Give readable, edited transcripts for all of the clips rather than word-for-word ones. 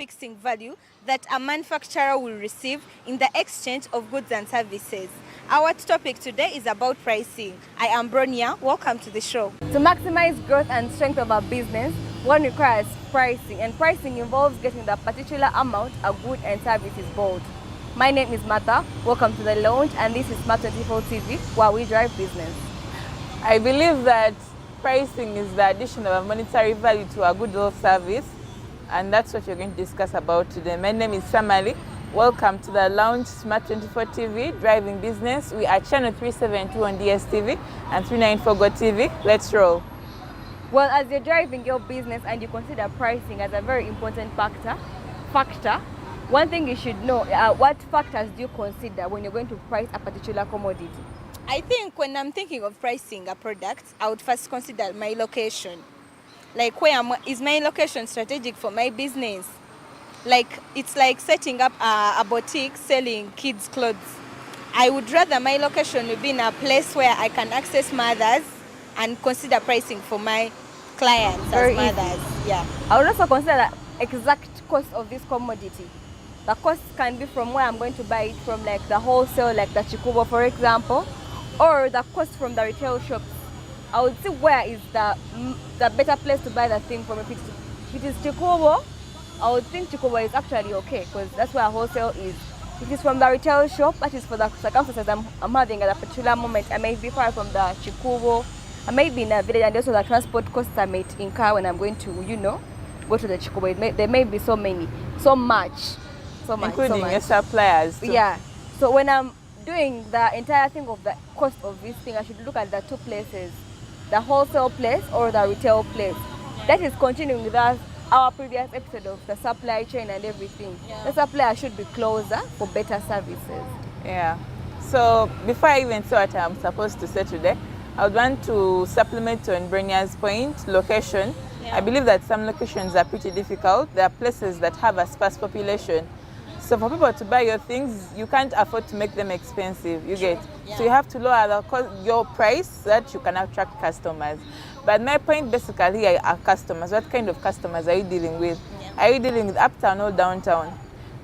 fixing value that a manufacturer will receive in the exchange of goods and services. Our topic today is about pricing. I am Bronia. Welcome to the show. To maximize growth and strength of our business, one requires pricing, and pricing involves getting the particular amount a good and service is bought. My name is Martha. Welcome to the lounge, and this is pt1 TV, where we drive business. I believe that pricing is the addition of a monetary value to a good or service, and that's what you're going to discuss about today. My name is Samali. Welcome to the lounge, pt1 TV, driving business. We are channel 372 on DSTV and 394 Go TV. Let's roll. Well, as you're driving your business and you consider pricing as a very important factor, one thing you should know, what factors do you consider when you're going to price a particular commodity? I think when I'm thinking of pricing a product, I would first consider my location. Like, is my location strategic for my business? Like, it's like setting up a boutique selling kids' clothes. I would rather my location would be in a place where I can access mothers and consider pricing for my clients as mothers. Yeah. I would also consider the exact cost of this commodity. The cost can be from where I'm going to buy it from, like the wholesale, like the Chikubo, for example, or the cost from the retail shops. I would see where is the better place to buy the thing from. If it is Chikubo, I would think Chikubo is actually okay because that's where wholesale is. If it's from the retail shop, that is for the circumstances I'm having at a particular moment. I may be far from the Chikubo. I may be in a village, and also the transport costs I might incur when I'm going to, go to the Chikubo. There may be so much. Including your suppliers too. Yeah. So when I'm doing the entire thing of the cost of this thing, I should look at the two places, the wholesale place or the retail place. That is continuing with our previous episode of the supply chain and everything. Yeah. The supplier should be closer for better services. Yeah. So before I even say what I'm supposed to say today, I would want to supplement on Brenia's point, location. Yeah. I believe that some locations are pretty difficult. There are places that have a sparse population. So for people to buy your things, you can't afford to make them expensive, you get. Yeah. So you have to lower your price so that you can attract customers. But my point basically here are customers. What kind of customers are you dealing with? Yeah. Are you dealing with uptown or downtown?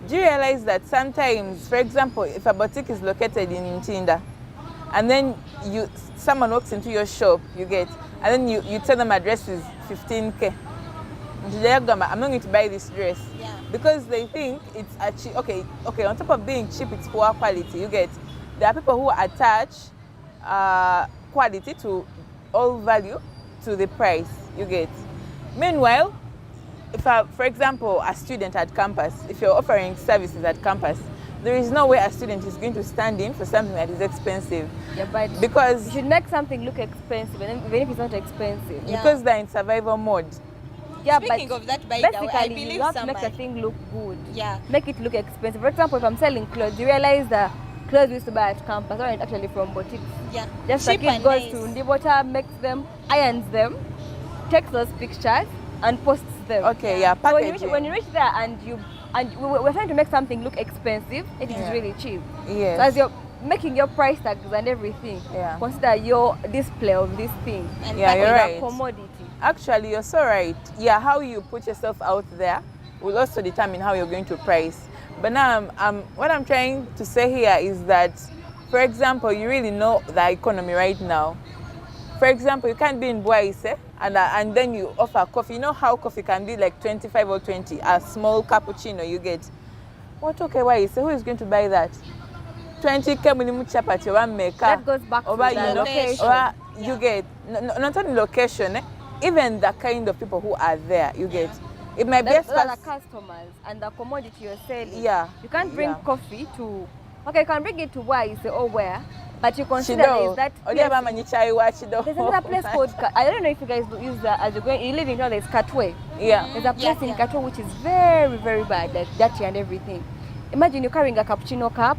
Do you realize that sometimes, for example, if a boutique is located in Ntinda, and then someone walks into your shop, you get, and then you tell them address is 15K. I'm not going to buy this dress. Yeah. Because they think it's actually okay, on top of being cheap, it's poor quality, you get. There are people who attach quality to all value to the price, you get. Meanwhile, if for example, a student at campus, if you're offering services at campus, there is no way a student is going to stand in for something that is expensive. Yeah, but because you should make something look expensive, even if it's not expensive. Yeah. Because they're in survival mode. Yeah, speaking of that, by the way, I believe you have to make the thing look good. Yeah. Make it look expensive. For example, if I'm selling clothes, you realize the clothes we used to buy at campus aren't actually from boutiques. Yeah. Just cheap, like it goes nice to Ndibota, makes them, irons them, takes those pictures and posts them. Okay, yeah. So when you reach there and we're trying to make something look expensive, it is really cheap. Yes. So as you're making your price tags and everything, consider your display of this thing. And yeah, you're right. Commodity. Actually, you're so right. Yeah, how you put yourself out there will also determine how you're going to price. But now, what I'm trying to say here is that, for example, you really know the economy right now. For example, you can't be in Boise and then you offer coffee. You know how coffee can be like 25 or 20, a small cappuccino you get. What okay, why is who is going to buy that? 20K minimu chapati one maker. That goes back to the location. You get, not only location, even the kind of people who are there, you get. It might be the customers and the commodity you're selling. Yeah. You can't bring coffee to, you can bring it to where you say, where, but you consider is that there's another place called, I don't know if you guys use that as you're going, you live in there's Katwe. Yeah. There's a place in Katwe which is very, very bad, like dirty and everything. Imagine you're carrying a cappuccino cup,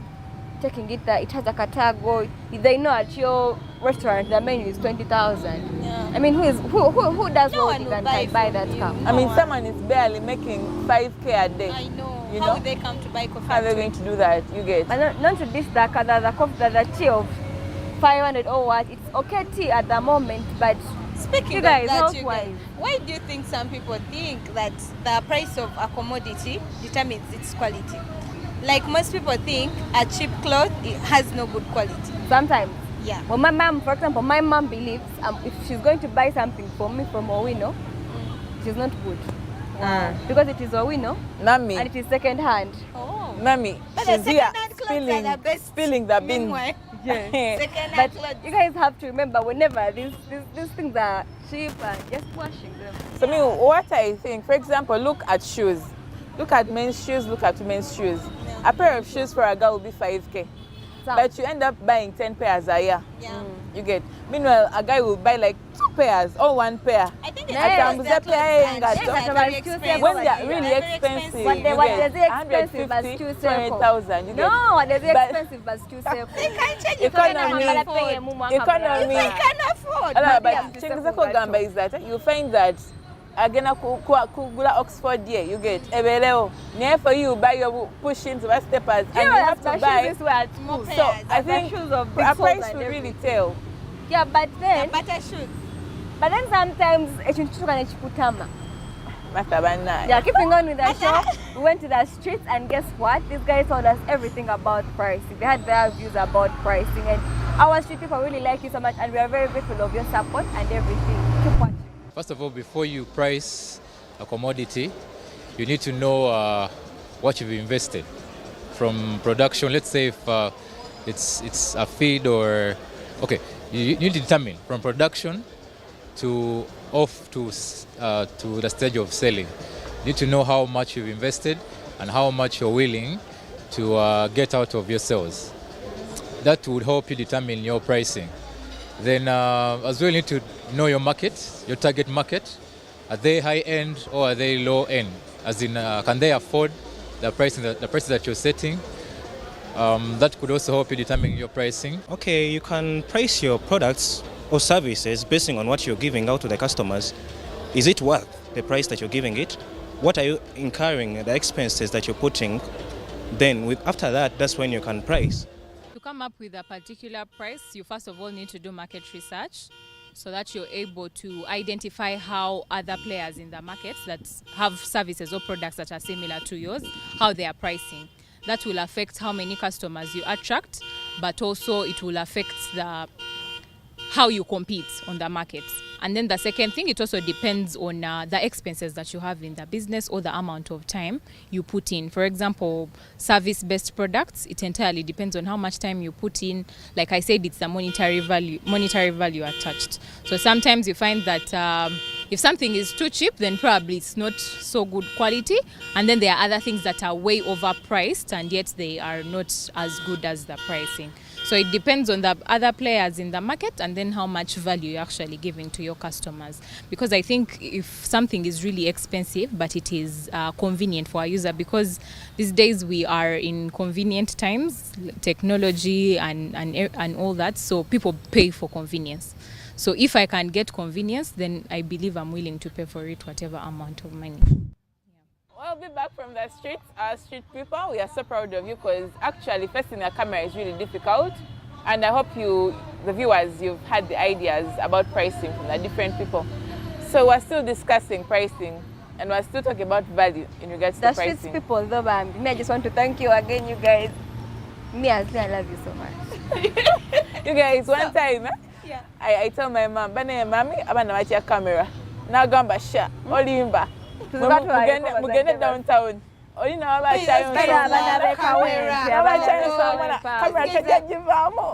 taking it there, it has a Katago. They know at your restaurant the menu is 20,000. Yeah. I mean, who does no one can buy that cup? I mean, someone is barely making 5K a day. I know. You how know? Would they come to buy coffee? How are they going to do that? You get. But not to this the tea of 500 or what? It's okay tea at the moment, but speaking You of guys, that, health-wise. why do you think some people think that the price of a commodity determines its quality? Like most people think a cheap cloth it has no good quality. Sometimes. Yeah. Well, my mom, for example, my mom believes if she's going to buy something for me from Owino, it is not good. Wow. Because it is Owino Mommy, and it is second hand. Oh. mommy, But she's the here second-hand clothes are the best. spilling the beans. Meanwhile, Yes. second-hand But clothes. you guys have to remember, whenever these things are cheap and just washing them. So me, what I think, for example, look at shoes. Look at men's shoes, look at women's shoes. Yeah. A pair of shoes for a girl will be 5K. But you end up buying 10 pairs a year. Yeah. You get. Meanwhile, a guy will buy like 2 pairs or 1 pair. I think it's Yes. because their clothes and Yes. shoes Yes. are very Yes. expensive. When they are Yeah. really They're very expensive, What you they get say expensive as 150, 2,000. you get. No, there's But- expensive as 2,000. They can't change it. Economy. They can't afford. Economy. They can afford. Ala, But but yeah, chingizako gamba is that you find that agena kugula Oxford here, you get ebeleo. Near for you buy your push-ins or steppers and you have to buy. More So pairs. I think shoes of a big soles price and will really everything. tell. Yeah, but then Butter shoes. sometimes ekintu kituuka nekikutama. Matabana. Yeah, keeping on with the show, we went to the streets and guess what? These guys told us everything about pricing. They had their views about pricing and our street people really like you so much and we are very grateful of your support and everything. Keep watching. First of all, before you price a commodity, you need to know what you've invested from production. Let's say if it's a feed or okay, you need to determine from production to the stage of selling. You need to know how much you've invested and how much you're willing to get out of your sales. That would help you determine your pricing. Then as well, you need to know your market, your target market. Are they high end or are they low end? As in, can they afford the pricing that you're setting? That could also help you determine your pricing. Okay, you can price your products or services based on what you're giving out to the customers. Is it worth the price that you're giving it? What are you incurring, the expenses that you're putting? Then after that, that's when you can price. To come up with a particular price, you first of all need to do market research so that you're able to identify how other players in the markets that have services or products that are similar to yours, how they are pricing. That will affect how many customers you attract, but also it will affect how you compete on the market. And then the second thing, it also depends on the expenses that you have in the business or the amount of time you put in. For example, service-based products, it entirely depends on how much time you put in. Like I said, it's the monetary value attached. So sometimes you find that if something is too cheap, then probably it's not so good quality. And then there are other things that are way overpriced and yet they are not as good as the pricing. So it depends on the other players in the market and then how much value you're actually giving to your customers. Because I think if something is really expensive but it is convenient for a user, because these days we are in convenient times, technology and all that, so people pay for convenience. So if I can get convenience, then I believe I'm willing to pay for it whatever amount of money. We'll be back from the streets, our street people. We are so proud of you because actually facing a camera is really difficult. And I hope you, the viewers, you've had the ideas about pricing from the different people. So we're still discussing pricing and we're still talking about value in regards to The pricing. streets people, though, me, I just want to thank you again, you guys. Me, I love you so much. You guys, one time, Yeah. I tell my mom, "Bane mami, abana wacha camera. Na gamba sha, olimba. Mugende downtown. Olina wabacha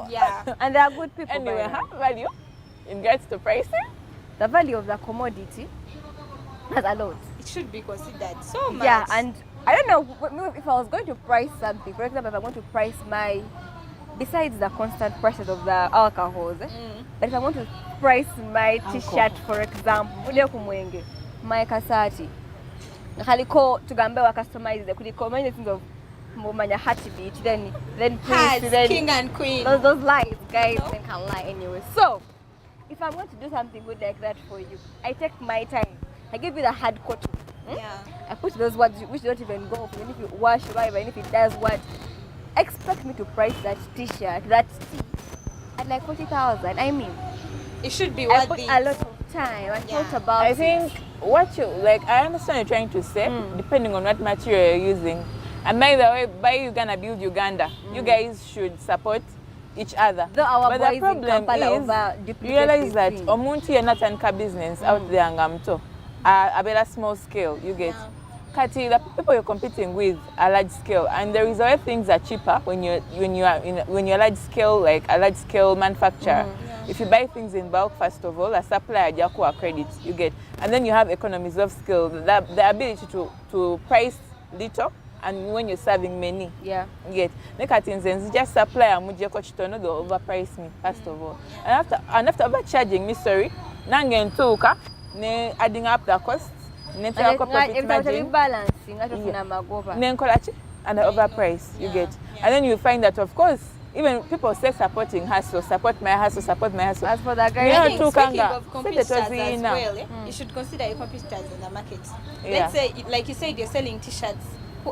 Yeah. And they are good people. Anyway, by the way. how value in regards to pricing? The value of the commodity has a lot. It should be considered so much. Yeah, and I don't know if I was going to price something. For example, if I want to price besides the constant prices of the alcohols, but if I want to price my t-shirt, for example, my kasati, kaliko tugambe customize kuliko many things of manya heartbeat, then Hearts, Prince, then king and queen. those lies, guys, No? then can lie anyway. So, if I'm going to do something good like that for you, I take my time. I give you the hard copy. Yeah. I put those words which don't even go. Even if you wash right, even if it does what, expect me to price that t-shirt, that tee, at like 40,000. I mean, It should be I worth put it. a lot of time. I Yeah. thought about I think what you like, I understand you're trying to say, depending on what material you're using. And by the way, by Uganda Build Uganda, you guys should support each other. Though our but boys the in problem Kampala is, over-duplicate realize this that thing. omuntu yenna tandika business out there nga muto, a small scale, you get. Kati, the people you're competing with are large scale, and there is other things that are cheaper when you're large scale, like a large scale manufacturer. If you buy things in bulk, first of all, a supplier jakuwa credit, you get, and then you have economies of scale, the ability to price little, and when you're serving many, Yeah. you get. Nekati nze just supplier mujeko kitono, they'll overprice me first of all, and after overcharging me, sorry, nange ntuuka ne adding up the costs. Netera ko profit margin. Balancing atofuna magoba. Nenkola chi and the overprice, you get. And then you find that, of course, even people say supporting hustle, support my hustle, support my hustle. As for the guy, Yeah, I think too, speaking Kanga. of competitors Say the as tozi well, now. you should consider your competitors in the market. Yeah. Let's say, like you said, you're selling t-shirts. Who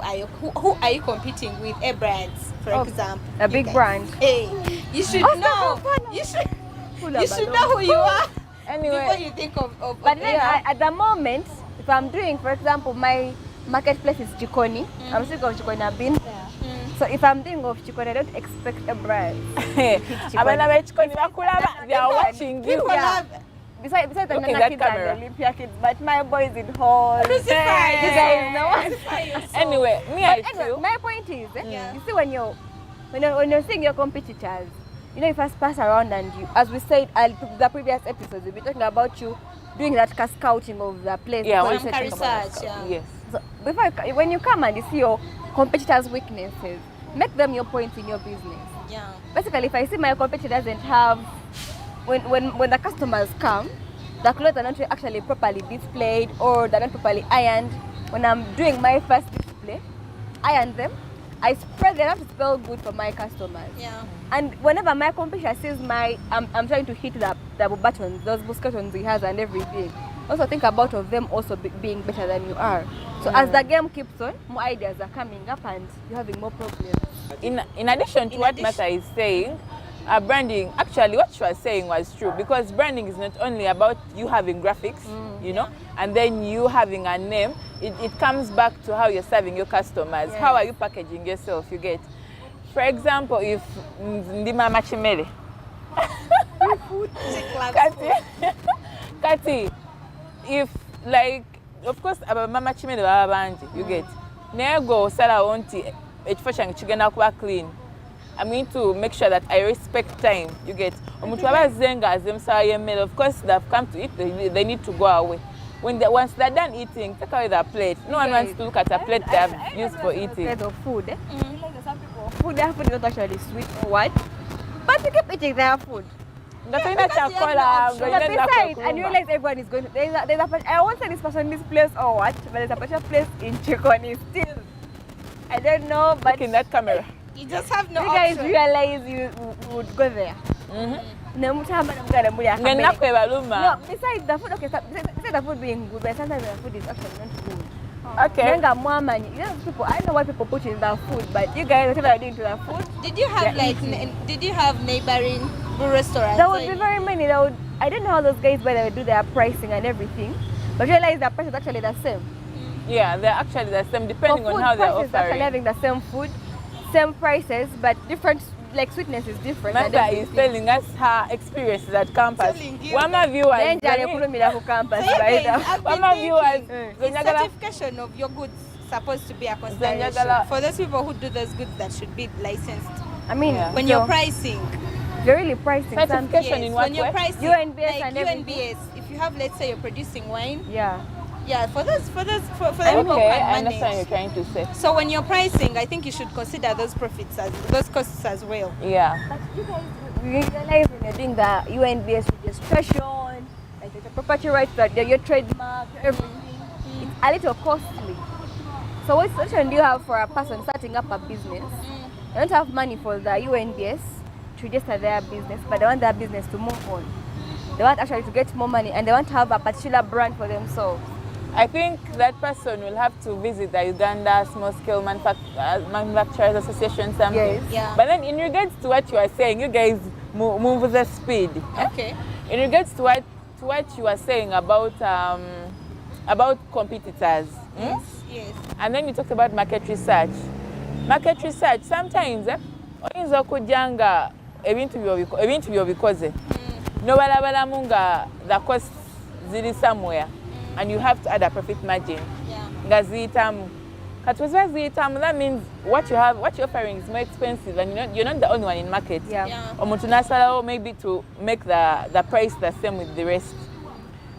are you competing with? A brands, for example. a big You guys. brand. Hey, you should know. You should know who you are before Anyway, you think of But then Yeah. at the moment, if I'm doing, for example, my marketplace is Chikoni. I'm sick of Chikoni. I've been there. So if I'm doing of Chikoni, I don't expect a brand. abana bechikoni bakulaba, they are watching you. people Yeah. have Besides the Look at Nana that kids camera. and the Olympia kids, but my boys in hall. Crucify. You guys know. Anyway, me But I anyway, feel my point is, you see when you're seeing your competitors, you know, you first pass around and you, as we said, the previous episodes, we'll be talking about you doing that scouting of the place. Yeah, before when you some set research. up. Yeah. yes. So when you come and you see your competitors' weaknesses, make them your points in your business. Yeah. Basically, if I see my competitor doesn't have, when the customers come, the clothes are not actually properly displayed or they're not properly ironed. When I'm doing my first display, iron them, I spread them to spell good for my customers. Yeah. And whenever my competitor sees I'm trying to hit the buttons, those buttons he has and everything, also think about of them also being better than you are. So as the game keeps on, more ideas are coming up and you're having more problems. In addition to what Martha is saying, branding, actually what she was saying was true, because branding is not only about you having graphics, you know, and then you having a name. It comes back to how you're serving your customers. Yes. How are you packaging yourself, you get. For example, if ndima machimele Kati, if like, of course, mama chimele baba banji, you get. Nego sala onti ekifo kyange kigenda kuba clean. I'm going to make sure that I respect time, you get. Omuntu abazenga azemsawa yemmere, of course they've come to eat, they need to go away. Once they're done eating, take away their plate. No one wants to look at a plate they have used for eating. Of food, like some people, their food is not actually sweet or what, but you keep eating their food. But besides, And you realize everyone is going to. I won't say this person this place or what, but there's a particular place in Chikoni still. I don't know, but look in that camera. You just have no you guys option. realize you would go there. No, besides the food, okay, besides the food being good, but sometimes the food is actually not good. Okay. You know, people, I don't know what people put in the food, but you guys, whatever you're doing to the food, Did you have did you have neighboring restaurants? there would be very many. I don't know how those guys, where they would do their pricing and everything, but realize the price is actually the same. Yeah, they're actually the same depending For on food, how they're prices actually offering. having the same food, same prices, but different, like sweetness is different. and Martha is everything. telling us her experiences at campus. Telling you. One of viewers, Nenjale kulumira ku campus, So right? I've One been of viewers, thinking, is certification of your goods supposed to be a consideration Zanyagala. for those people who do those goods that should be licensed I mean, Yeah. when so you're pricing? you're really pricing something. Certification in what when you're way? pricing UNBS like and everything. UNBS, if you have, let's say you're producing wine, Yeah. yeah, for the people Okay, who I can understand what you're manage. trying to say. So when you're pricing, I think you should consider those profits as those costs as well. Yeah. But you guys realize when you're doing the UNBS registration, like the property rights, your trademark, everything, it's a little costly. So what solution do you have for a person starting up a business? They don't have money for the UNBS to register their business, but they want their business to move on. They want actually to get more money and they want to have a particular brand for themselves. I think that person will have to visit the Uganda Small Scale Manufacturers Association something. Yes. Yeah. But then in regards to what you are saying, you guys move with the speed. Okay. In regards to what to what you were saying about competitors. Yes. And then you talked about market research. Market research, sometimes, oyinza okujja nga ebintu by'obikoze. N'obalabalamu nga the costs ziri somewhere and you have to add a profit margin. Nga ziyitamu. Kati bwe ziyitamu, that means what you're offering is more expensive and you're not the only one in market. Omuntu n'asalawo maybe to make the price the same with the rest.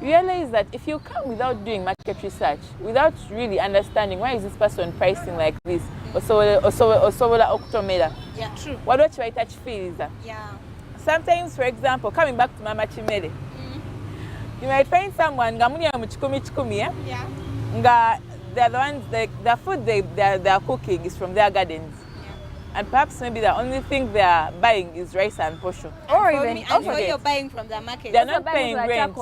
Realize that if you come without doing market research, without really understanding why is this person pricing like this, osobola okutomera. Yeah, true. What you touch feels. Sometimes, for example, coming back to Mama Chimere, you might find someone nga muli mu chikumi, nga they're the ones, the food they're cooking is from their gardens. And perhaps maybe the only thing they are buying is rice and posho. Or And even so you're buying from the market. They're not paying rent.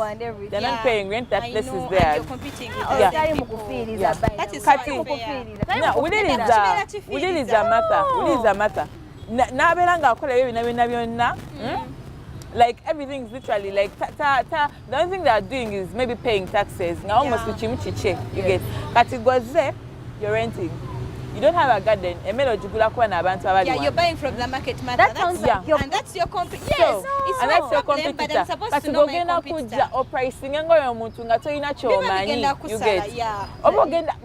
They're not paying rent. That place is theirs. And you're competing with Yeah. other people. That is Kati. not fair. No, within is a matter. N'abeera ng'akola ebyo byonna byonna. Like everything is literally like the only thing they are doing is maybe paying taxes. Nga almost chimu chiche. You get. Kati goze, you're renting. You don't have a garden. Yeah, you're buying from the market. That sounds like and that's your competitor. Yes, So, it's and my that's your problem, but I'm competitor. supposed to know my competitor. Or pricing and going omuntu nga toyina ky'omanyi. You get. Yeah.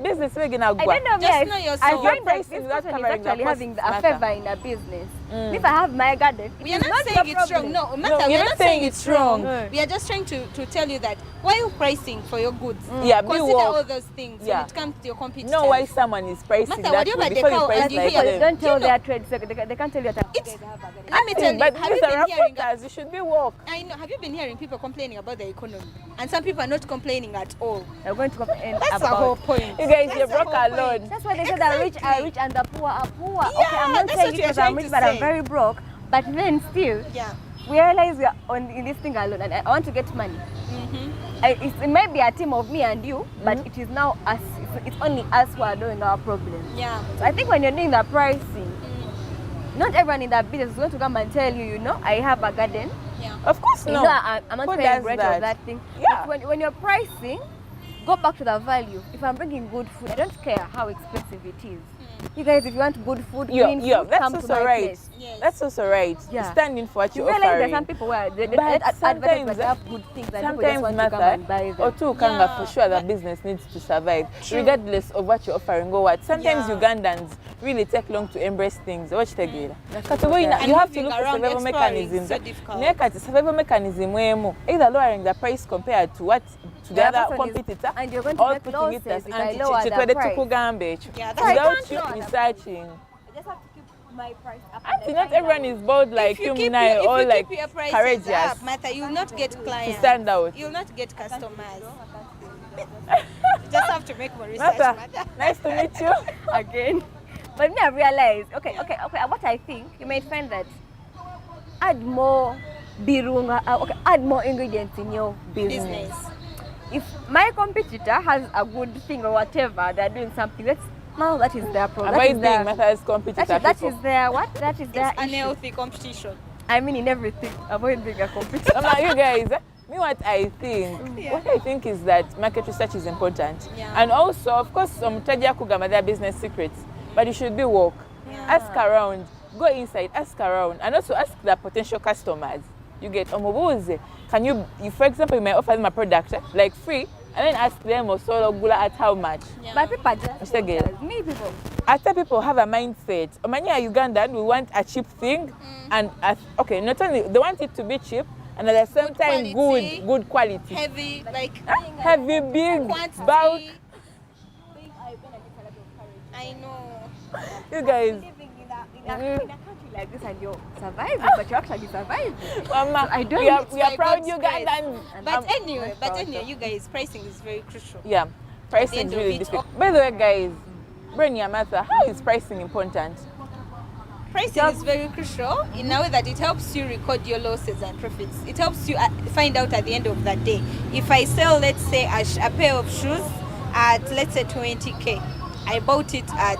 Business begina I gwa. don't know, Just yes. know yourself. I find that prices this without person is covering the actually costs having a matter. favor in the business. If I have my garden, We are it's not your saying it's problem. wrong. No, No, Martha, we you're are not not saying it's wrong. wrong. We are just trying to tell you that while you're pricing for your goods, Yeah, be consider woke. all those things Yeah. when it comes to your competitors. Know why someone is pricing Martha, that whatever way they before you call price and you like hear- They them. don't tell You know, their trade secret. They can't tell you that It's- Let me tell you, But have you these been are hearing? reporters. You should be woke. I know. Have you been hearing people complaining about the economy? And some people are not complaining at all. They're going to complain That's the about. whole point. You guys, That's you're the broke whole alone. point. That's why they say the rich are rich and the poor are poor. Okay, I'm not that's saying what it you're because I'm trying rich, to but I'm say. very broke. But then still, Yeah. we realize we are in this thing alone, and I want to get money. It may be a team of me and you, but it is now us. It's only us who are doing our problem. Yeah. So I think when you're doing the pricing, not everyone in that business is going to come and tell you, you know, I have a garden. Yeah. Of course You no. know, I'm not Who paying does rent that? or that thing. Yeah. But when you're pricing, go back to the value. If I'm bringing good food, I don't care how expensive it is. You guys, if you want good food, clean Yeah, food, that's come to also my right. place. Yes. That's also right. Yeah. Standing for what You you're realize offering. there's some people where they But advertise, sometimes, but they have good things and people just Sometimes want to come matter, and buy them. or two kanga for sure the business needs to survive, regardless of what you're offering or what. Sometimes Yeah. Ugandans really take long to embrace things. Watch the That's you what have to moving look for around, survival exploring, mechanisms. so difficult. Nekati survival mechanism wemu either lowering the price compared to what to the The other person is- competitor, and you're going to or make putting it losses as if I lower the anti-chitwede price. tukugambe ekyo. Yeah, that's Without can't you lower the researching. I just have to keep my price up. Auntie, not everyone is bold like If you you, keep Munai, your, or if you like keep your prices courageous up, Martha, you'll not get to clients. stand out. You'll not get customers. You just have to make more research, Martha, Martha. nice to meet you. Again. But then I realized, okay, what I think, you might find that add more birunga, add more ingredients in your business. If my competitor has a good thing or whatever, they're doing something, that is their problem. Avoid being Martha's competitor. That people. is their what? That is their It's issue. unhealthy competition. I mean in everything. Avoid being a competitor. I'm like, you guys, me what I think is that market research is important. Yeah. And also, of course, tajja kugamba their business secrets, but you should be woke. Yeah. Ask around, go inside, ask around, and also ask the potential customers. You get omubuuze. Can you, for example, you may offer them a product like free, and then ask them also gula at how much. Yeah. But people are just Mr. Gail. me people. After people have a mindset, Omanya Ugandan, we want a cheap thing, and okay, not only they want it to be cheap, and at the same Good time quality. good quality. Heavy, like Heavy, big, quantity. bulk. I know. You guys, Living in a country like this and you're surviving, but you're actually surviving. Mama, I don't- we are, It's we are by proud God's grace. Ugandans. But anyway, proud you guys, pricing is very crucial. Yeah, pricing end is of really it, difficult. By the way, guys, Brenya Martha, how is pricing important? Pricing is very crucial in a way that it helps you record your losses and profits. It helps you find out at the end of the day. If I sell, let's say, a pair of shoes at, let's say, 20K, I bought it at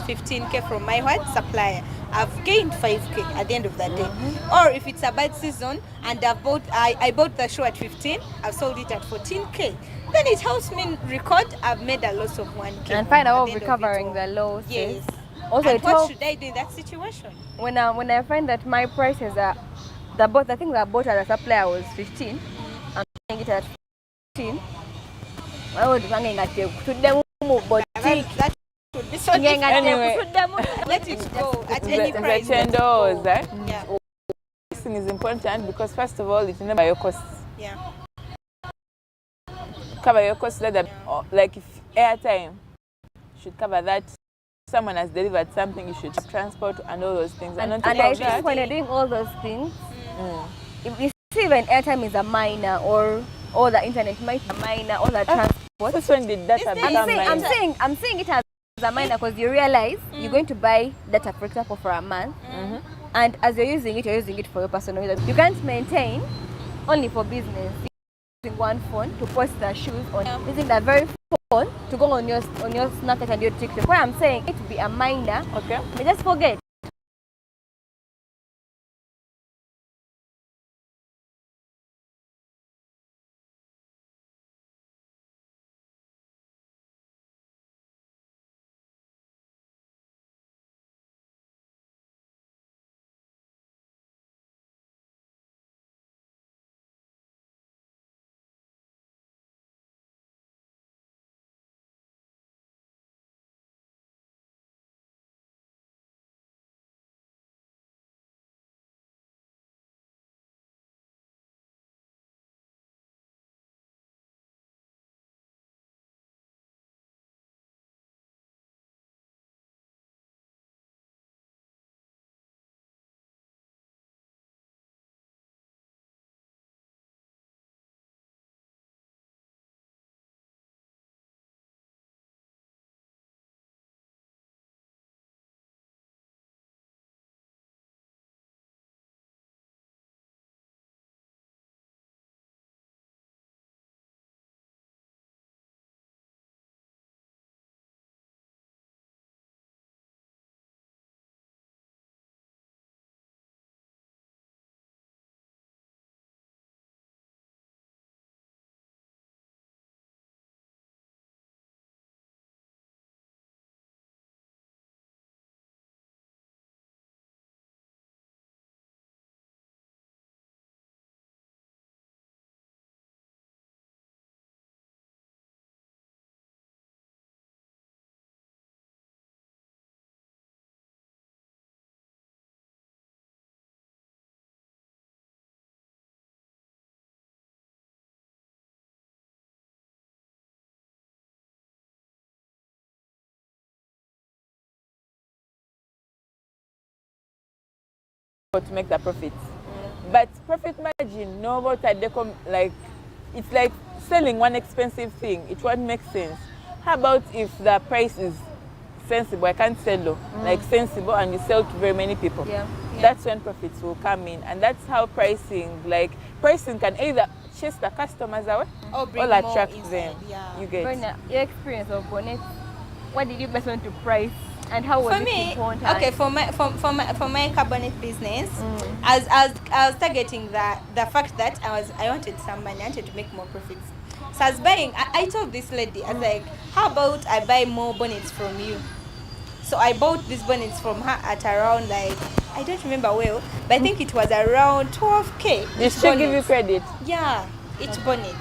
15k from my supplier. I've gained 5k at the end of the day. Or if it's a bad season and I bought the shoe at 15, I've sold it at 14k. Then it helps me record I've made a loss of 1k. And find out at the end of it recovering all. the losses. Yes. Also, And it what helps should I do in that situation? when I find that my prices are I think the bought at the supplier was 15. I'm selling it at 15. I would to them That should be so different. Anyway. Let it go at any price. The $10, eh? Yeah. Pricing is important because first of all, it will never your costs. Yeah. Cover your costs, like if airtime should cover that. Someone has delivered something, you should transport and all those things. And on top I of think that, when you're doing all those things, if you see even airtime is a minor, or all the internet might be a minor, all the transport. since when did data become I'm saying it as a minor because you realize you're going to buy data, for example, for a month, and as you're using it for your personal use. You can't maintain only for business. Using one phone to post the shoes on, using the very phone to go on your Snapchat and your TikTok. What I'm saying, it will be a minor. Okay. But just forget. To make the profits. But profit margin, no matter like it's like selling one expensive thing. It won't make sense. How about if the price is sensible? I can't sell low, like sensible, and you sell to very many people. Yeah. That's when profits will come in, and that's how pricing can either chase the customers away Or bring or more attract inside. them. Yeah. You get. Brenda, your experience of bonnet, what did you best want to price, and how was For it me, important? okay, for my carbonate business, I was targeting the fact that I wanted some money, I wanted to make more profits. So I was buying. I told this lady, I was like, how about I buy more bonnets from you? So I bought these bonnets from her at around, like, I don't remember well, but I think it was around 12k. Did she give you credit? Yeah, each bonnet.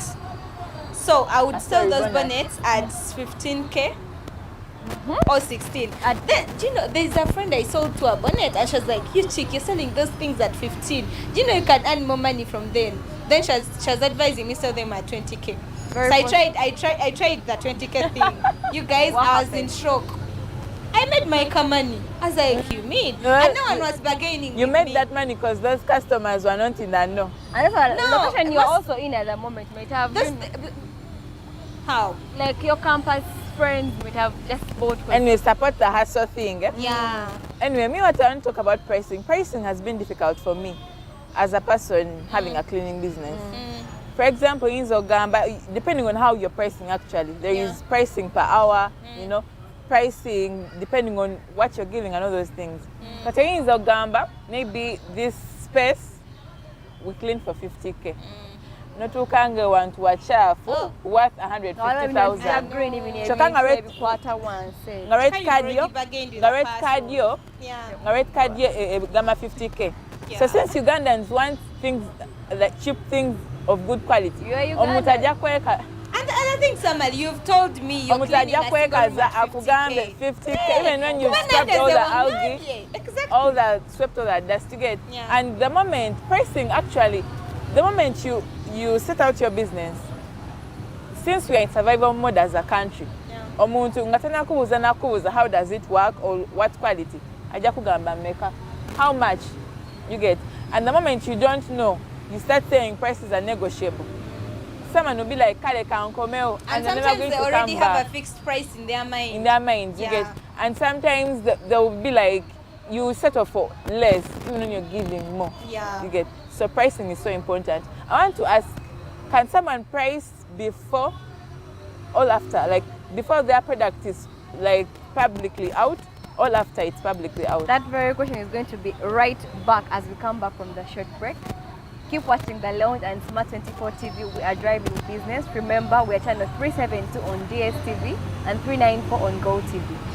So I would sell those bonnet. bonnets at 15k. Or 16. And then, do you know, there's a friend I sold to a bonnet, and she was like, you chick, you're selling those things at 15. Do you know you can earn more money from them? Then she was advising me sell them at 20k. Very So I tried the 20k thing. You guys, What I was happened? in shock. I made my money. I was like, you mean? And no one was bargaining You with made me. that money because those customers were not in the know. And that's what No, the location it you're was- also in at the moment might have Those- How? like your campus friends might have just bought. Anyway, support the hustle thing. Eh? Yeah. Anyway, me what I want to talk about pricing. Pricing has been difficult for me as a person having a cleaning business. For example, in Zogamba, depending on how you're pricing actually, there is pricing per hour, you know. pricing depending on what you're giving and all those things. But in Zogamba, maybe this space we clean for 50K. Not to kange want to a chaff worth 150,000. Chakanga red quarter one say. Red cardio, gama 50K. So since Ugandans want things like cheap things of good quality, and the other thing, Samuel, you've told me you're cleaning a single room at 50K. 50K. Even when you swept all the algae, all that swept all that dust to get. And the moment pricing actually, the moment you set out your business, since we are in survival mode as a country, omuntu ngatana kubuza na kubuza how does it work or what quality, aja kugamba maker, how much you get. And the moment you don't know, you start saying prices are negotiable. Someone will be like, Kale kankomeo, and sometimes they already have a fixed price in their mind. In their minds, you get. And sometimes they will be like, you settle for less, even when you're giving more. You get. So pricing is so important. I want to ask, can someone price before or after? Like before their product is like publicly out or after it's publicly out? That very question is going to be right back as we come back from the short break. Keep watching The Lounge and Smart 24 TV. We are driving business. Remember, we are channel 372 on DSTV and 394 on GoTV.